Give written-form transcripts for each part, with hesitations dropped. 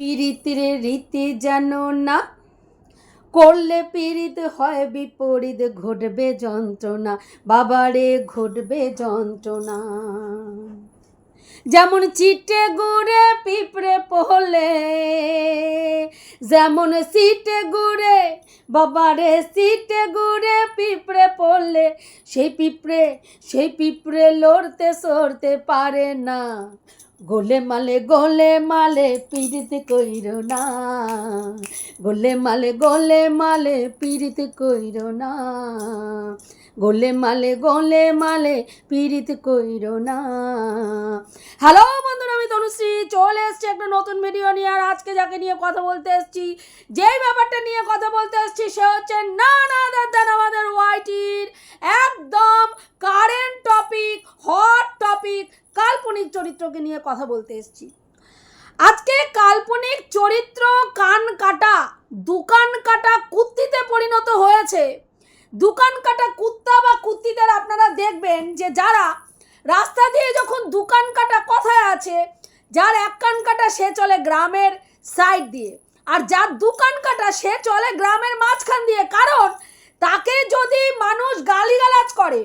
পীড়িতের রীতি জানো না, করলে পীড়িত হয় বিপরীত, ঘটবে যন্ত্রণা বাবারে ঘটবে যন্ত্রণা। যেমন চিটে গুড়ে পিঁপড়ে পড়লে, যেমন সিটে গুড়ে বাবারে সিটে গুড়ে পিঁপড়ে পড়লে, সেই পিঁপড়ে লড়তে সরতে পারে না। গোলে মালে পীড়িত কইরো না, গোলে মালে পীড়িত কইরো না, গোলে মালে পীড়িত কইরো না। হ্যালো বন্ধুরা, আমি তনুশ্রী চলে এসেছি একটা নতুন ভিডিও নিয়ে। আর আজকে যাকে নিয়ে কথা বলতে এসেছি, যেই ব্যাপারটা নিয়ে কথা বলতে এসেছি, সে হচ্ছে না আমাদের ওয়াইটির একদম কারেন্ট টপিক, হট টপিক, কাল্পনিক চরিত্রকে নিয়ে কথা বলতে এসেছি। আজকে কাল্পনিক চরিত্র কান কাটা, দোকান কাটা কুত্তিতে পরিণত হয়েছে। দোকান কাটা কুত্তা বা কুত্তিদের আপনারা দেখবেন যে যারা রাস্তা দিয়ে যখন দোকান কাটা কথায় আছে, যার এক কান কাটা সে চলে গ্রামের সাইড দিয়ে, আর যার দোকান কাটা সে চলে গ্রামের মাঝখান দিয়ে। কারণ তাকে যদি মানুষ গালিগালাজ করে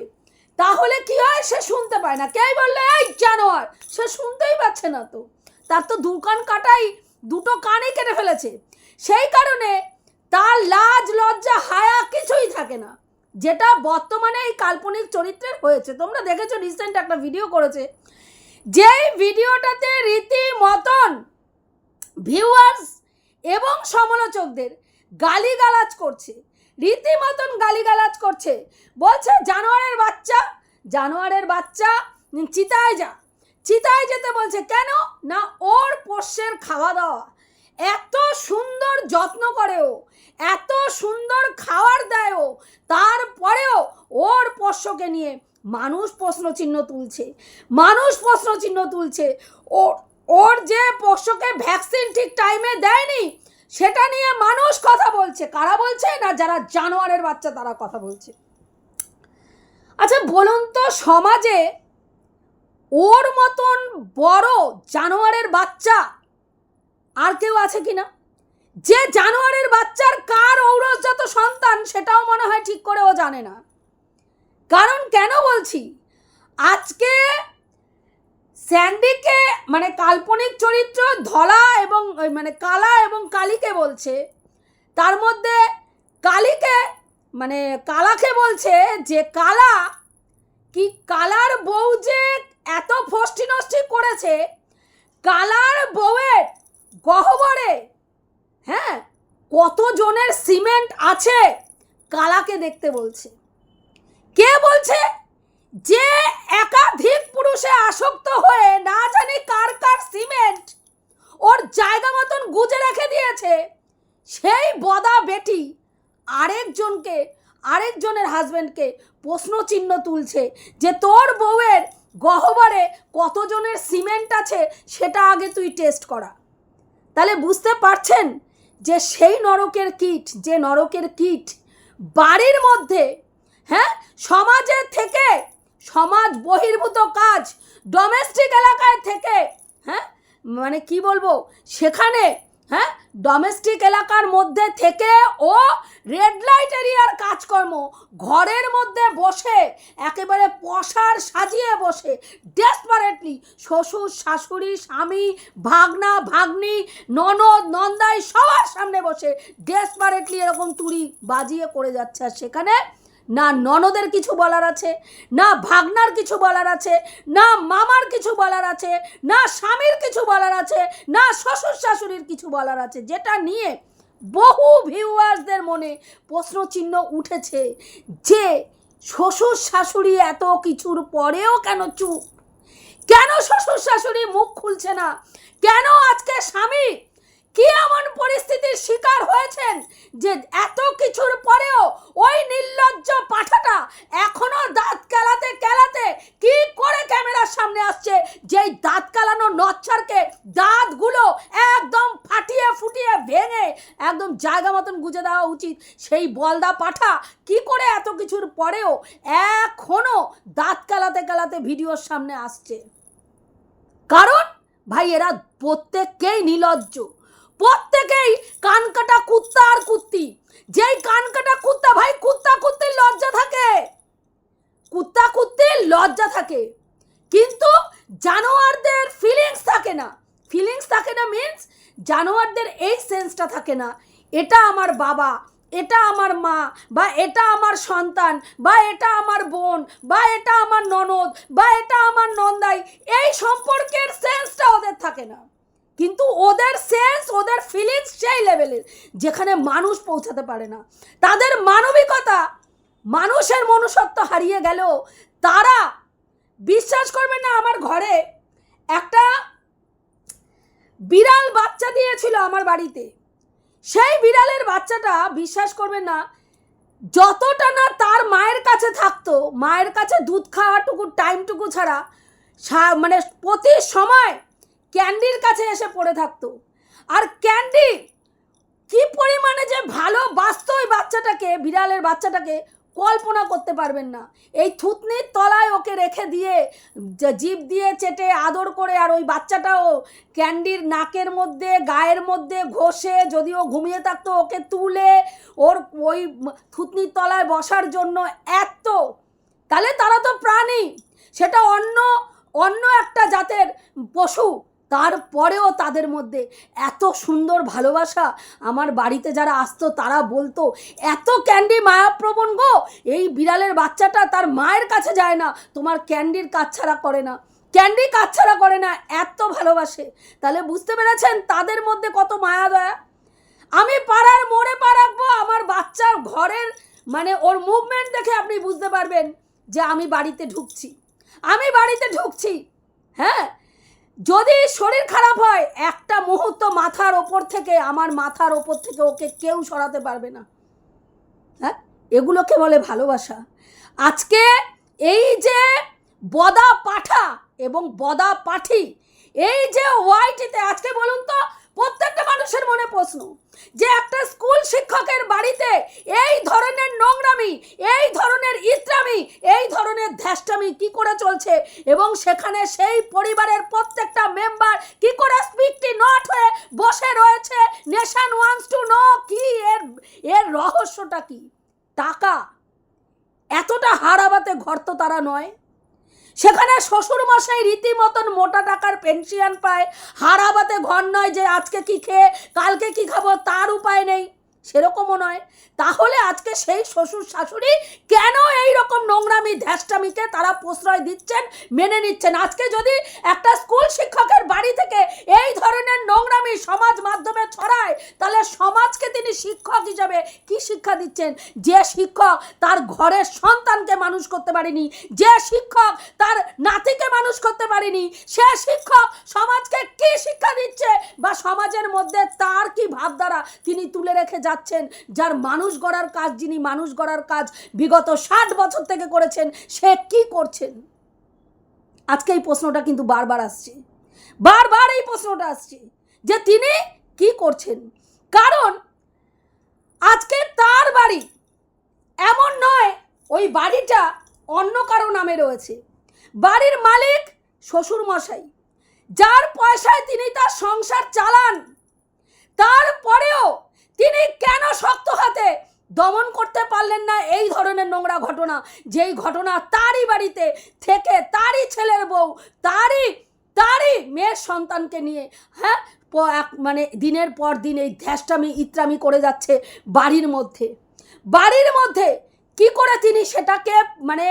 তাহলে কি হয়, সে শুনতে পায় না। কেই বললে এই জানোয়ার, সে শুনতেই পাচ্ছে না, তো তার তো দোকান কাটাই দুটো কানে কেটে ফেলেছে। সেই কারণে তার লাজ লজ্জা হায়া কিছুই থাকে না, যেটা বর্তমানে এই কাল্পনিক চরিত্রের হয়েছে। তোমরা দেখেছো রিসেন্ট একটা ভিডিও করেছে, যেই ভিডিওটাতে রীতিমতন ভিউয়ার্স এবং সমালোচকদের গালিগালাজ করছে, রীতিমতন গালিগালাজ করছে। বলছে জানোয়ারের বাচ্চা চিতায় যা, চিতায় যেতে বলছে। কেন না, ওর পোষ্যের খাওয়া দাওয়া এত সুন্দর যত্ন করেও, এত সুন্দর খাবার দেয়ও, তারপরেও ওর পোষ্যকে নিয়ে মানুষ প্রশ্নচিহ্ন তুলছে। ওর যে পোষ্যকে ভ্যাকসিন ঠিক টাইমে দেয়নি, সেটা নিয়ে মানুষ কথা বলছে। কারা বলছে না, যারা জানোয়ারের বাচ্চা তারা কথা বলছে। আচ্ছা বলুন তো, সমাজে ওর মতন বড় জানোয়ারের বাচ্চা আর কেউ আছে কিনা? যে জানোয়ারের বাচ্চার কার ঔরসজাত সন্তান সেটাও মনে হয় ঠিক করে ও জানে না। কারণ কেন বলছি, আজকে স্যান্ডিকে মানে কাল্পনিক চরিত্র ধলা এবং মানে কালা এবং কালীকে বলছে, তার মধ্যে কালাকে বলছে যে কালার বউ যে এত ফষ্টি নষ্টি করেছে, কালার বউয়ের গহ্বরে কতজনের সিমেন্ট আছে কালাকে দেখতে বলছে। কে বলছে? যে একাধিক পুরুষে আসক্ত হয়ে না জানি কার সিমেন্ট ওর জায়গা মতন গুজে রেখে দিয়েছে, সেই বদা বেটি আরেকজনের হাজবেন্ডকে প্রশ্নচিহ্ন তুলছে যে তোর বউয়ের গহ্বরে কতজনের সিমেন্ট আছে সেটা আগে তুই টেস্ট করা। তাহলে বুঝতে পারছেন যে সেই নরকের কীট বাড়ির মধ্যে, সমাজের থেকে, সমাজ বহির্ভূত কাজ, ডোমেস্টিক এলাকায় থেকে, মানে কি বলবো, সেখানে ডোমেস্টিক এলাকার মধ্যে থেকে ও রেড লাইট এরিয়ার কাজকর্ম ঘরের মধ্যে বসে একেবারে পশার সাজিয়ে বসে ডেসপারেটলি শ্বশুর শাশুড়ি স্বামী ভাগনা ভাগ্নি ননদ নন্দাই সবার সামনে বসে ডেসপারেটলি এরকম তুড়ি বাজিয়ে করে যাচ্ছে। আর সেখানে না ননদের কিছু বলার আছে, না ভাগনার কিছু বলার আছে, না মামার কিছু বলার আছে, না স্বামীর কিছু বলার আছে, না শ্বশুর শাশুড়ির কিছু বলার আছে। যেটা নিয়ে বহু ভিউয়ার্সদের মনে প্রশ্নচিহ্ন উঠেছে যে শ্বশুর শাশুড়ি এত কিছুর পরেও কেন চুপ, কেন শ্বশুর শাশুড়ি মুখ খুলছে না, কেন আজকে স্বামী কি এমন পরিস্থিতির শিকার হয়েছেন যে এত কিছুর পরেও ওই নির্লজ্জ পাঠাটা এখনো দাঁত কেলাতে কি করে ক্যামেরার সামনে আসছে, যেই দাঁত কেলানো নচ্ছারকে দাঁতগুলো একদম ফুটিয়ে ভেঙে একদম জায়গা মতন গুজে দেওয়া উচিত, সেই বলদা পাঠা কি করে এত কিছুর পরেও এখনো দাঁত কেলাতে ভিডিওর সামনে আসছে? কারণ ভাই এরা প্রত্যেককেই নির্লজ্জ, প্রত্যেকেই কানকাটা কুত্তা আর কুত্তি। যেই কানকাটা কুত্তা, ভাই কুত্তা কুত্তির লজ্জা থাকে, কুত্তা কুত্তির লজ্জা থাকে, কিন্তু জানোয়ারদের ফিলিংস থাকে না। ফিলিংস থাকে না মিন্স জানোয়ারদের এই সেন্সটা থাকে না, এটা আমার বাবা, এটা আমার মা, বা এটা আমার সন্তান, বা এটা আমার বোন, বা এটা আমার ননদ, বা এটা আমার নন্দাই, এই সম্পর্কের সেন্সটা ওদের থাকে না। কিন্তু ওদের সেন্স, ওদের ফিলিংস সেই লেভেলের যেখানে মানুষ পৌঁছাতে পারে না। তাদের মানবিকতা, মানুষের মনুষ্যত্ব হারিয়ে গেলেও তারা, বিশ্বাস করবে না, আমার ঘরে একটা বিড়াল বাচ্চা দিয়েছিল আমার বাড়িতে। সেই বিড়ালের বাচ্চাটা, বিশ্বাস করবে না, যতটা না তার মায়ের কাছে থাকতো, মায়ের কাছে দুধ খাওয়াটুকু টাইমটুকু ছাড়া মানে প্রতি সময় ক্যান্ডির কাছে এসে পড়ে থাকতো। আর ক্যান্ডি কি পরিমাণে যে ভালোবাসতো ওই বাচ্চাটাকে, বিড়ালের বাচ্চাটাকে, কল্পনা করতে পারবেন না। এই থুতনির তলায় ওকে রেখে দিয়ে জিভ দিয়ে চেটে আদর করে, আর ওই বাচ্চাটাও ক্যান্ডির নাকের মধ্যে, গায়ের মধ্যে ঘষে, যদিও ঘুমিয়ে থাকতো, ওকে তুলে ওর ওই থুতনির তলায় বসার জন্য এত, তাহলে তারা তো প্রাণী, সেটা অন্য একটা জাতের পশু, তারপরেও তাদের মধ্যে এত সুন্দর ভালোবাসা। আমার বাড়িতে যারা আসতো তারা বলতো, এত ক্যান্ডি মায়াপ্রবণ গো, এই বিড়ালের বাচ্চাটা তার মায়ের কাছে যায় না, তোমার ক্যান্ডির কাজ ছাড়া করে না, ক্যান্ডি কাজ ছাড়া করে না, এত ভালোবাসে। তাহলে বুঝতে পেরেছেন তাদের মধ্যে কত মায়া দয়া। আমি পাড়ার মোড়ে পা রাখবো, আমার বাচ্চার ঘরের মানে ওর মুভমেন্ট দেখে আপনি বুঝতে পারবেন যে আমি বাড়িতে ঢুকছি, আমি বাড়িতে ঢুকছি। হ্যাঁ, যদি শরীর খারাপ হয়, একটা মুহূর্ত মাথার ওপর থেকে, আমার মাথার ওপর থেকে ওকে কেউ সরাতে পারবে না। হ্যাঁ, এগুলোকে বলে ভালোবাসা। আজকে এই যে বদা পাঠা এবং বদা পাঠি, এই যে ওয়াইটিতে, আজকে বলুন তো প্রত্যেকটা মানুষের মনে প্রশ্ন যে একটা স্কুল শিক্ষকের বাড়িতে এই ধরনের নোংরামি, এই ধরনের ইত্রামি, এই ধরনের ধ্যাষ্টামি কি করে চলছে, এবং সেখানে সেই পরিবারের প্রত্যেকটা মেম্বার কি করে স্পিকটি নট হয়ে বসে রয়েছে। নেশন ওয়ান্টস টু নো কি এর রহস্যটা কি। টাকা, এতটা হারাবাতে ঘর তো তারা নয়। সেখানে শ্বশুর মশাই রীতিমতন মোটা টাকার পেনশন পায়, হারাবাতে ঘর নয় যে আজকে কি খেয়ে কালকে কি খাবো তার উপায় নেই, সেরকমও নয়। তাহলে আজকে সেই শ্বশুর শাশুড়ি কেন এই রকম নোংরামি ধ্যাষ্টামিকে তারা প্রশ্রয় দিচ্ছেন, মেনে নিচ্ছেন? আজকে যদি একটা স্কুল শিক্ষকের বাড়ি থেকে এই ধরনের নোংরামি সমাজ মাধ্যমে ছড়ায়, তাহলে সমাজকে তিনি শিক্ষক হিসাবে কি শিক্ষা দিচ্ছেন? যে শিক্ষক তার ঘরের সন্তানকে মানুষ করতে পারেনি, যে শিক্ষক তার নাতিকে মানুষ করতে পারেনি, সে শিক্ষক সমাজকে কি শিক্ষা দিচ্ছে, বা সমাজের মধ্যে তার কি ভাবধারা তিনি তুলে রেখে যাচ্ছেন? যার মানুষ গড়ার কাজ, যিনি মানুষ গড়ার কাজ বিগত 60 বছর থেকে করেছেন, সে কি করছেন? আজকে এই প্রশ্নটা কিন্তু বারবার আসছে, বারবার এই প্রশ্নটা আসছে যে তিনি কি করছেন। কারণ আজকে তার বাড়ি, এমন নয় ওই বাড়িটা অন্য কারো নামে রয়েছে, বাড়ির মালিক শ্বশুর মশাই, যার পয়সায় তিনি তার সংসার চালান, তারপরেও তিনি কেন শক্ত হাতে দমন করতে পারলেন না এই ধরনের নোংরা ঘটনা, যেই ঘটনা তারই বাড়িতে থেকে তারই ছেলের বউ, তারই মেয়ের সন্তানকে নিয়ে, হ্যাঁ, মানে দিনের পর দিন এই ধ্যাষ্টামি ইত্রামি করে যাচ্ছে বাড়ির মধ্যে। কি করে তিনি সেটাকে মানে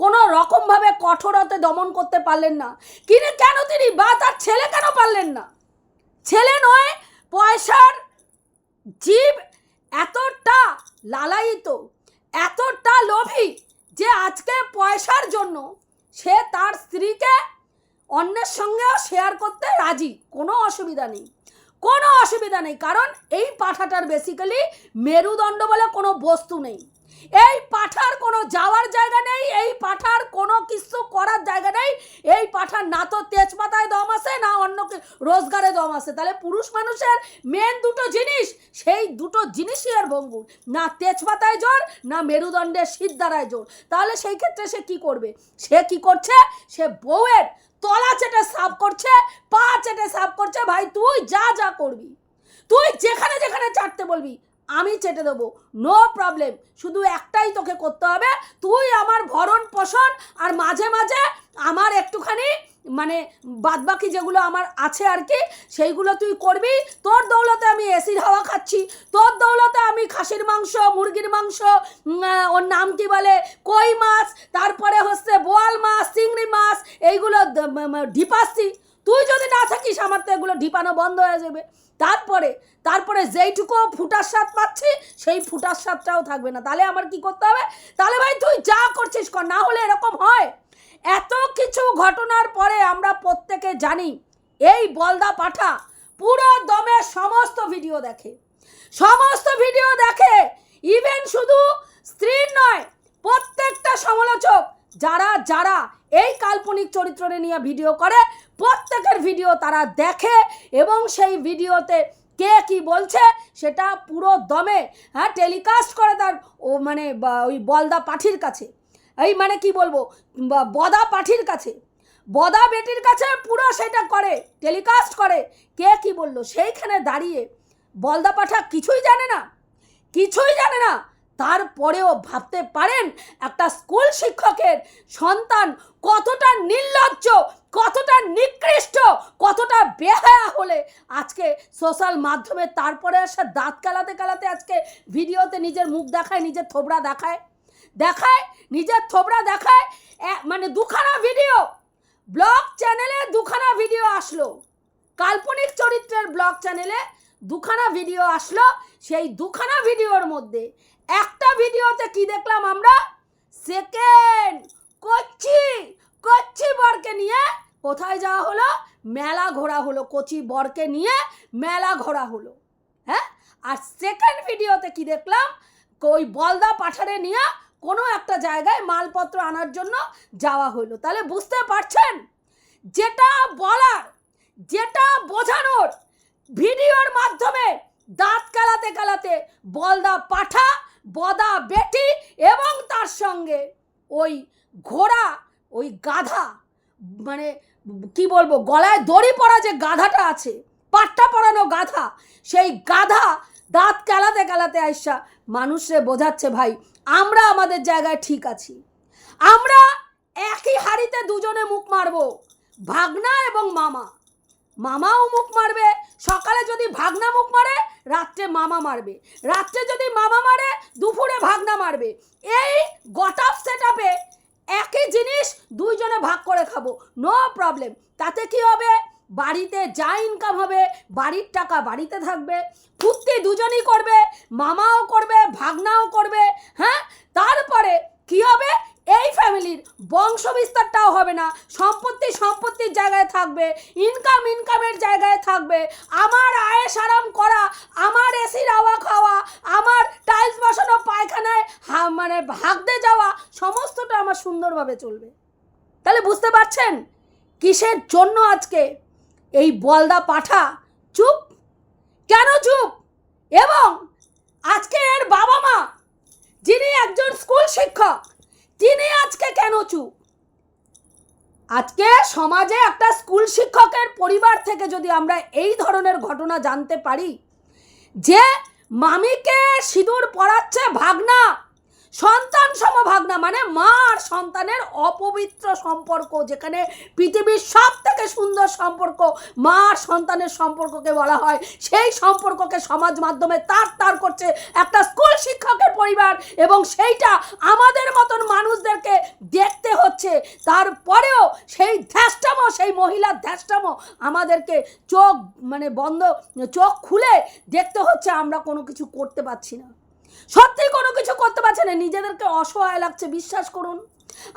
কোনো রকমভাবে কঠোরতে দমন করতে পারলেন না? কেন তিনি বা তার ছেলে কেন পারলেন না? ছেলে নয়, পয়সার জীব এতটা লালায়িত, এতটা লোভী যে আজকে পয়সার জন্য সে তার স্ত্রীকে অন্যের সঙ্গেও শেয়ার করতে রাজি। কোনো অসুবিধা নেই, কারণ এই পাঠাটার বেসিক্যালি মেরুদণ্ড বলে কোনো বস্তু নেই। এই পাঠার কোনো যাওয়ার জায়গা নেই, এই পাঠার কোনো কিছু করার জায়গা নেই। এই পাঠার না তো তেজপাতায় দম আছে, না অন্য রোজগারে দম আছে। তাহলে পুরুষ মানুষের মেন দুটো জিনিস, সেই দুটো জিনিসই আর ভঙ্গুর, না তেজপাতায় জোর, না মেরুদণ্ডের সিদ্ধারায় জোর। তাহলে সেই ক্ষেত্রে সে কি করবে? সে কি করছে? সে বউয়ের তলা চেটে সাফ করছে, পা চেটে সাফ করছে। ভাই তুই যা করবি, তুই যেখানে যেখানে চাটতে বলবি আমি চেটে দেবো, নো প্রবলেম। শুধু একটাই তোকে করতে হবে, তুই আমার ভরণ পোষণ আর মাঝে মাঝে আমার একটুখানি মানে বাদবাকি যেগুলো আমার আছে আর কি সেইগুলো তুই করবি। তোর দৌলতে আমি এসির হাওয়া খাচ্ছি, তোর দৌলতে আমি খাসির মাংস, মুরগির মাংস, ওর নাম কি বলে, কই মাছ, তারপরে হচ্ছে বোয়াল মাছ, চিংড়ি মাছ, এইগুলো ঢিপাচ্ছি। তুই যদি না থাকিস আমার তো এগুলো ঢিপানো বন্ধ হয়ে যাবে। তারপরে যেইটুকু ফুটার স্বাদ পাচ্ছি সেই ফুটার স্বাদটাও থাকবে না। তাহলে আমার কি করতে হবে? তাহলে ভাই তুই যা করছিস কর, না হলে এরকম হয়। এত কিছু ঘটনার পরে আমরা প্রত্যেকে জানি এই বলদা পাঠা পুরো দমে সমস্ত ভিডিও দেখে, ইভেন শুধু স্ত্রীর নয়, প্রত্যেকটা সমালোচক যারা এই কাল্পনিক চরিত্র নিয়ে ভিডিও করে প্রত্যেকের ভিডিও তারা দেখে এবং সেই ভিডিওতে কে কি বলছে সেটা পুরো দমে টেলিকাস্ট করে তার মানে ওই বলদা পাঠির কাছে, এই মানে কি বলবো বদা পাঠির কাছে, বদা বেটির কাছে পুরো সেটা করে, টেলিকাস্ট করে কে কি বলল। সেইখানে দাঁড়িয়ে বলদা পাঠা কিছুই জানে না, তারপরেও ভাবতে পারেন একটা স্কুল শিক্ষকের সন্তান কতটা নির্লজ্জ, কতটা নিকৃষ্ট, কতটা বেহায়া হলে আজকে সোশ্যাল মাধ্যমে তারপরে আসে দাঁত কালাতে আজকে ভিডিওতে নিজের মুখ দেখায়, নিজের থোবড়া দেখায়, মানে দুখানা ভিডিও ব্লগ চ্যানেলে, দুখানা ভিডিও আসলো, কাল্পনিক চরিত্রের ব্লগ চ্যানেলে দুখানা ভিডিও আসলো। সেই দুখানা ভিডিওর মধ্যে একটা ভিডিওতে কি দেখলাম আমরা, সেকেন্ড কচ্ছি বরকে নিয়ে কোথায় যাওয়া হলো, মেলা ঘোরা হলো, কচি বরকে নিয়ে মেলা ঘোরা হলো। হ্যাঁ, আর সেকেন্ড ভিডিওতে কি দেখলাম, ওই বলদা পাঠারে নিয়ে কোনো একটা জায়গায় মালপত্র আনার জন্য যাওয়া হলো। তাহলে বুঝতে পারছেন, যেটা বলার, যেটা বোঝানোর ভিডিওর মাধ্যমে দাঁত কালাতে বলদা পাঠা, বদা বেটি এবং তার সঙ্গে ওই ঘোড়া, ওই গাধা, মানে কি বলবো, গলায় দড়ি পরা যে গাধাটা আছে, পাট্টা পরানো গাধা, সেই গাধা দাঁত কালাতে আইসা মানুষরে বোঝাচ্ছে ভাই আমরা আমাদের জায়গায় ঠিক আছি, আমরা একই হাড়িতে দুজনে মুখ মারবো, ভাগনা এবং মামাও মুখ মারবে। সকালে যদি ভাগনা মুখ মারে রাত্রে মামা মারবে, রাত্রে যদি মামা মারে দুপুরে ভাগনা মারবে। এই গটআপ সেটআপে একই জিনিস দুইজনে ভাগ করে খাবো, নো প্রবলেম। তাতে কি হবে, বাড়িতে যা ইনকাম হবে বাড়ির টাকা বাড়িতে থাকবে, ফুর্তি দুজনই করবে, মামাও করবে ভাগনাও করবে। হ্যাঁ, তারপরে কি হবে, এই ফ্যামিলির বংশ বিস্তারটাও হবে না, সম্পত্তির জায়গায় থাকবে, ইনকামের জায়গায় থাকবে, আমার আয়েশ আরাম করা, আমার এসির হাওয়া খাওয়া, আমার টাইলস বসানো পায়খানায় মানে হাঁকতে যাওয়া, সমস্তটা আমার সুন্দরভাবে চলবে। তাহলে বুঝতে পারছেন কিসের জন্য আজকে এই বলদা পাঠা চুপ, কেন চুপ? এবং আজকে এর বাবা মা যিনি একজন স্কুল শিক্ষক তিনি আজকে কেন চুপ? আজকে সমাজে একটা স্কুল শিক্ষকের পরিবার থেকে যদি আমরা এই ধরনের ঘটনা জানতে পারি যে মামিকে সিঁদুর পরাচ্ছে ভাগনা, সন্তান সম ভাগনা, মানে মা আর সন্তানের অপবিত্র সম্পর্ক, যেখানে পৃথিবীর সব থেকে সুন্দর সম্পর্ক মা আর সন্তানের সম্পর্ককে বলা হয়, সেই সম্পর্ককে সমাজ মাধ্যমে তার করছে একটা স্কুল শিক্ষকের পরিবার, এবং সেইটা আমাদের মতন মানুষদেরকে দেখতে হচ্ছে। তারপরেও সেই ধ্যাসটামো, সেই মহিলার ধ্যাসটামো আমাদেরকে চোখ খুলে দেখতে হচ্ছে, আমরা কোনো কিছু করতে পারছি না, সত্যি কোনো কিছু করতে পারছে না, নিজেদেরকে অসহায় লাগছে। বিশ্বাস করুন,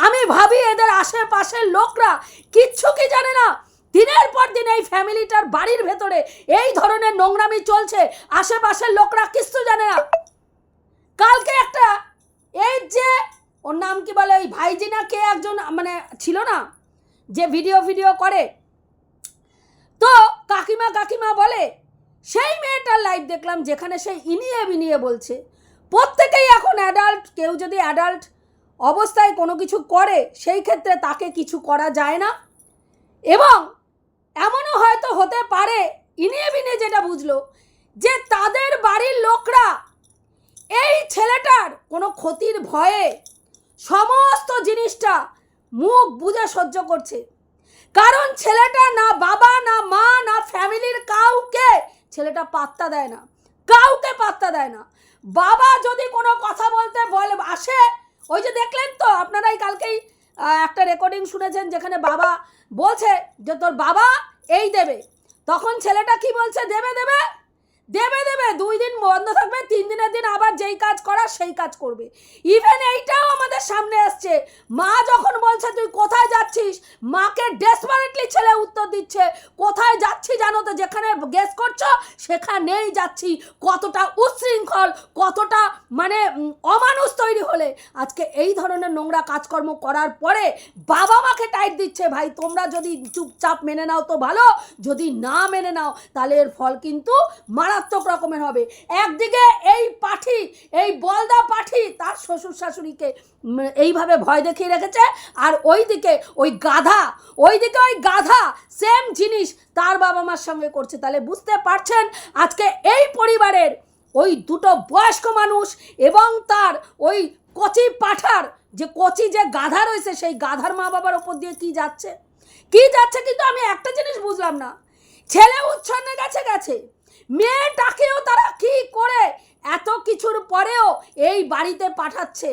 আমি ভাবি এদের আশেপাশের লোকরা কিচ্ছু কি জানে না, দিনের পর দিন এই ফ্যামিলিটার বাড়ির ভেতরে এই ধরনের নোংরামি চলছে, আশেপাশের লোকরা কিচ্ছু জানে না। কালকে একটা এই যে ওর নাম কি বলে, ওই ভাইজি না কে একজন মানে ছিল না যে ভিডিও করে, তো কাকিমা বলে, সেই মেয়েটার লাইভ দেখলাম যেখানে সে ইনিয়ে বিনিয়ে বলছে প্রত্যেকেই এখন অ্যাডাল্ট, কেউ যদি অ্যাডাল্ট অবস্থায় কোনো কিছু করে সেই ক্ষেত্রে তাকে কিছু করা যায় না, এবং এমনও হয়তো হতে পারে ইনিয়ে বিনিয়ে যেটা বুঝলো যে তাদের বাড়ির লোকরা এই ছেলেটার কোনো ক্ষতির ভয়ে সমস্ত জিনিসটা মুখ বুজে সহ্য করছে। কারণ ছেলেটা না বাবা না মা না ফ্যামিলির কাউকে ছেলেটা পাত্তা দেয় না, কাউকে পাত্তা দেয় না। বাবা যদি কোনো কথা বলতে আসে, ওই যে দেখলেন তো আপনারাই কালকেই একটা রেকর্ডিং শুনেছেন যেখানে বাবা বলছে যে তোর বাবা এই দেবে, তখন ছেলেটা কি বলছে, দেবে দেবে দেবে দেবে, 2 দিন বন্ধ থাকবে, 3 দিনের দিন আবার যেই কাজ করার সেই কাজ করবে। ইভেন এইটাও আমাদের সামনে আসছে, মা যখন বলছে তুই কোথায় যাচ্ছিস, মাকে ডেসপারেটলি ছেলে উত্তর দিচ্ছে কোথায় যাচ্ছি জানো তো, যেখানে গেস করছো সেখানেই যাচ্ছি। কতটা উচ্ছৃঙ্খল, কতটা মানে অমানুষ তৈরি হলে আজকে এই ধরনের নোংরা কাজকর্ম করার পরে বাবা মাকে টাইট দিচ্ছে, ভাই তোমরা যদি চুপচাপ মেনে নাও তো ভালো, যদি না মেনে নাও তাহলে এর ফল কিন্তু মারাত্মক রকমের হবে। একদিকে এই পাঠি, এই বলদা পাঠি তার শ্বশুর শাশুড়িকে এইভাবে ভয় দেখিয়ে রেখেছে, আর ওইদিকে ওই গাধা সেম জিনিস তার বাবা মার সঙ্গে করছে। তাহলে বুঝতে পারছেন আজকে এই পরিবারের ওই দুটো বয়স্ক মানুষ এবং তার ওই কচি পাঠার যে গাধা রয়েছে, সেই গাধার মা বাবার ওপর দিয়ে কি যাচ্ছে। কিন্তু আমি একটা জিনিস বুঝলাম না, ছেলে উচ্ছন্নে গেছে, মেয়েটাকেও তারা কি করে এত কিছুর পরেও এই বাড়িতে পাঠাচ্ছে।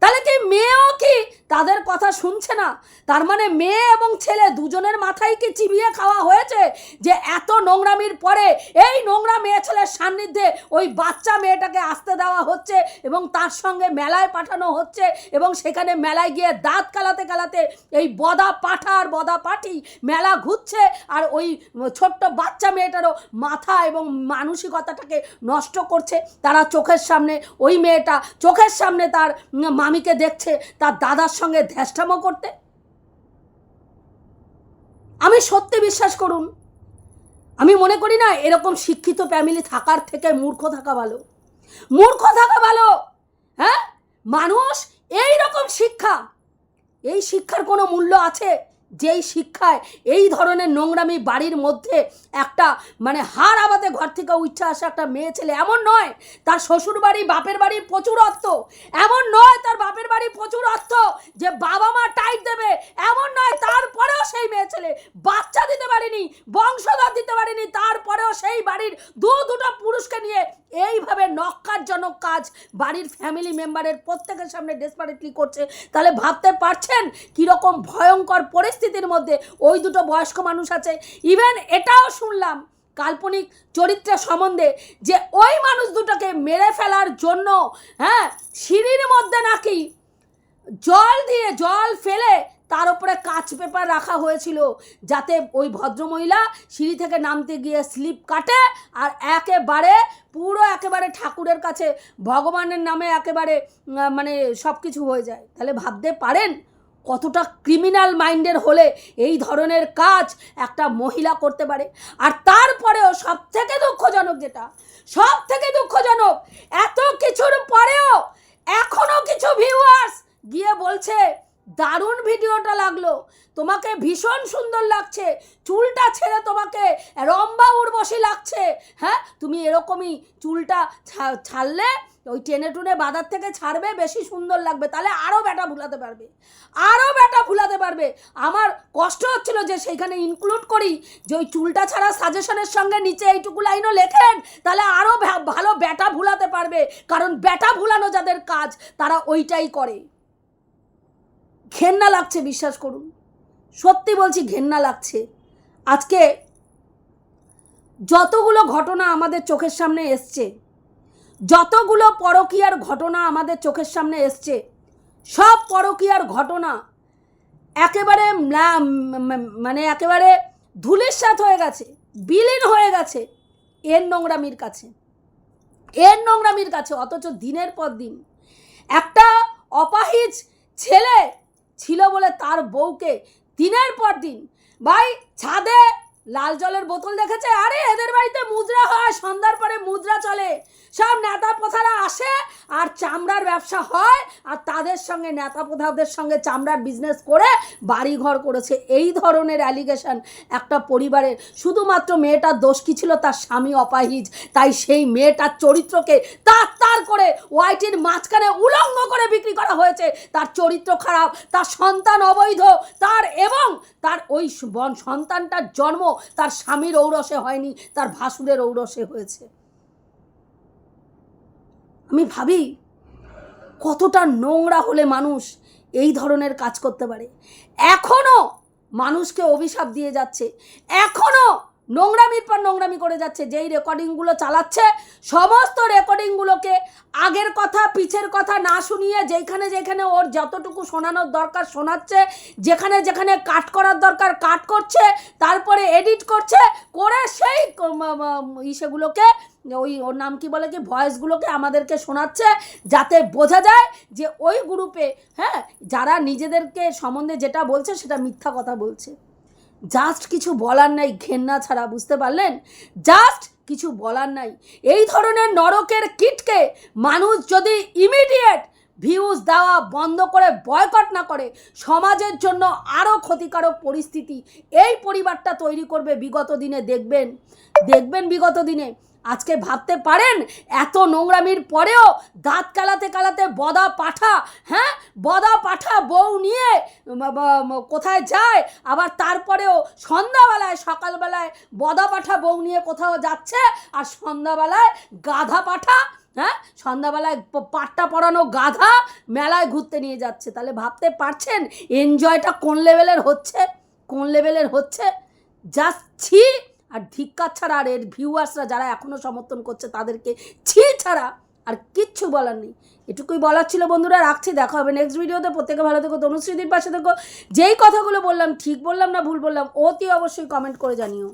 তাহলে কি মেয়েও কি তাদের কথা শুনছে না? তার মানে মেয়ে এবং ছেলে দুজনের মাথায় কি চিবিয়ে খাওয়া হয়েছে যে এত নোংরামির পরে এই নোংরা মেয়ে ছেলের সান্নিধ্যে ওই বাচ্চা মেয়েটাকে আসতে দেওয়া হচ্ছে এবং তার সঙ্গে মেলায় পাঠানো হচ্ছে, এবং সেখানে মেলায় গিয়ে দাঁত কালাতে এই বদা পাঠা আর বদা পাঠি মেলা ঘুরছে, আর ওই ছোট্ট বাচ্চা মেয়েটারও মাথা এবং মানসিকতাটাকে নষ্ট করছে। তারা চোখের সামনে, ওই মেয়েটা চোখের সামনে তার মামিকে দেখছে তার দাদার সঙ্গে ধ্যাষ্টামো করতে। আমি সত্যি বিশ্বাস করুন, আমি মনে করি না এরকম শিক্ষিত ফ্যামিলি থাকার থেকে মূর্খ থাকা ভালো। হ্যাঁ, মানুষ এই রকম শিক্ষা, এই শিক্ষার কোনো মূল্য আছে যেই শিক্ষায় এই ধরনের নোংরামি বাড়ির মধ্যে একটা মানে হার আবাদে ঘর থেকে উঠে আসা একটা মেয়ে ছেলে, এমন নয় তার শ্বশুর বাড়ি বাপের বাড়ি প্রচুর অর্থ, এমন নয় তার বাপের বাড়ি প্রচুর অর্থ যে বাবা মা টাইট দেবে, এমন নয় তারপরেও সেই মেয়ে ছেলে বাচ্চা দিতে পারেনি, বংশধর দিতে পারেনি, তারপরেও সেই বাড়ির দুটো পুরুষকে নিয়ে এইভাবে নক্কারজনক কাজ বাড়ির ফ্যামিলি মেম্বারের প্রত্যেকের সামনে ডেসপারেটলি করছে। তাহলে ভাবতে পারছেন কীরকম ভয়ঙ্কর পরিস্থিতির মধ্যে ওই দুটো বয়স্ক মানুষ আছে। ইভেন এটাও শুনলাম কাল্পনিক চরিত্রের সম্বন্ধে যে ওই মানুষ দুটোকে মেরে ফেলার জন্য সিঁড়ির মধ্যে নাকি জল ফেলে তার উপরে কাঁচ পেপার রাখা হয়েছিল, যাতে ওই ভদ্রমহিলা সিঁড়ি থেকে নামতে গিয়ে স্লিপ কাটে আর একেবারে ঠাকুরের কাছে ভগবানের নামে একেবারে মানে সব কিছু হয়ে যায়। তাহলে ভাবতে পারেন কতটা ক্রিমিনাল মাইন্ডের হলে এই ধরনের কাজ একটা মহিলা করতে পারে। আর তারপরেও সব থেকে দুঃখজনক এত কিছুর পরেও এখনো কিছু ভিউয়ার্স গিয়ে বলছে দারুণ ভিডিওটা লাগলো, তোমাকে ভীষণ সুন্দর লাগছে, চুলটা ছেড়ে তোমাকে রম্বা উর্বশী লাগছে, হ্যাঁ তুমি এরকমই চুলটা ছাড়লে ওই টেনে টুনে বাঁধার থেকে ছাড়বে, বেশি সুন্দর লাগবে, তাহলে আরও বেটা ভুলাতে পারবে। আমার কষ্ট হচ্ছিল যে সেইখানে ইনক্লুড করি যে ওই চুলটা ছাড়া সাজেশনের সঙ্গে নিচে এইটুকু লাইনও লেখেন, তাহলে আরও ভালো বেটা ভুলাতে পারবে, কারণ বেটা ভুলানো যাদের কাজ তারা ওইটাই করে। ঘেন্না লাগছে, বিশ্বাস করুন, সত্যি বলছি ঘেন্না লাগছে। আজকে যতগুলো ঘটনা আমাদের চোখের সামনে এসছে, যতগুলো পরকীয়ার ঘটনা আমাদের চোখের সামনে এসছে, সব পরকীয়ার ঘটনা একেবারে মানে একেবারে ধূলিসাৎ হয়ে গেছে, বিলীন হয়ে গেছে এর নোংরামির কাছে। অথচ দিনের পর দিন একটা অপাহিজ ছেলে ছিল বলে তার বউকে দিনের পর দিন ভাই ছাদে লাল জলের বোতল দেখেছে, আরে এদের বাড়িতে মুদ্রা হয়, সন্ধ্যার পরে মুদ্রা নেতাগিরিরা চলে, সব নেতা প্রধারা আসে আর চামড়ার ব্যবসা হয়, আর তাদের সঙ্গে নেতা প্রধাদের সঙ্গে চামড়ার বিজনেস করে বাড়িঘর করেছে। এই ধরনের অ্যালিগেশন একটা পরিবারের। শুধুমাত্র মেয়েটার দোষ কী ছিল? তার স্বামী অপাহিজ, তাই সেই মেয়েটার চরিত্রকে তার করে ওয়াইটির মাঝখানে উলঙ্গ করে বিক্রি করা হয়েছে। তার চরিত্র খারাপ, তার সন্তান অবৈধ, তার ওই সন্তানটার জন্ম তার স্বামীর ঔরসে হয়নি, তার ভাসুরের ঔরসে হয়েছে। আমি ভাবি কতটা নোংরা হলে মানুষ এই ধরনের কাজ করতে পারে। এখনও মানুষকে অভিশাপ দিয়ে যাচ্ছে, এখনও নোংরামির পর নোংরামি করে যাচ্ছে। যেই রেকর্ডিংগুলো চালাচ্ছে, সমস্ত রেকর্ডিংগুলোকে আগের কথা পিছের কথা না শুনিয়ে যেখানে যেখানে ওর যতটুকু শোনানোর দরকার শোনাচ্ছে, যেখানে যেখানে কাট করার দরকার কাট করছে, তারপরে এডিট করছে, করে সেই সেগুলোকে ওর নাম কি বলে কি ভয়েসগুলোকে আমাদেরকে শোনাচ্ছে, যাতে বোঝা যায় যে ওই গ্রুপে যারা নিজেদেরকে সম্বন্ধে যেটা বলছে সেটা মিথ্যা কথা বলছে। জাস্ট কিছু বলার নাই, ঘেন্না ছাড়া, বুঝতে পারলেন? জাস্ট কিছু বলার নাই। এই ধরনের নরকের কিটকে মানুষ যদি ইমিডিয়েট ভিউজ দেওয়া বন্ধ করে বয়কট না করে, সমাজের জন্য আরও ক্ষতিকারক পরিস্থিতি এই পরিবারটা তৈরি করবে। বিগত দিনে দেখবেন বিগত দিনে। আজকে ভাবতে পারেন এত নোংরামির পরেও দাঁত কালাতে কালাতে বদা পাঠা বউ নিয়ে কোথায় যায়, আবার তারপরেও সন্ধ্যাবেলায় সকালবেলায় বদা পাঠা বউ নিয়ে কোথাও যাচ্ছে, আর সন্ধ্যাবেলায় গাধা পাঠা সন্ধ্যাবেলায় পাট্টা পরানো গাধা মেলায় ঘুরতে নিয়ে যাচ্ছে। তাহলে ভাবতে পারছেন এনজয়টা কোন লেভেলের হচ্ছে। জাস্ট ছি আর ধিক্কার ছাড়া, আর এর ভিউয়ার্সরা যারা এখনও সমর্থন করছে তাদেরকে ছি ছাড়া আর কিচ্ছু বলার নেই। এটুকুই বলার ছিল বন্ধুরা, রাখছি। দেখা হবে নেক্সট ভিডিওতে। প্রত্যেকে ভালো থেকো, তনুশ্রীদির পাশে থেকো। যেই কথাগুলো বললাম ঠিক বললাম না ভুল বললাম অতি অবশ্যই কমেন্ট করে জানিও।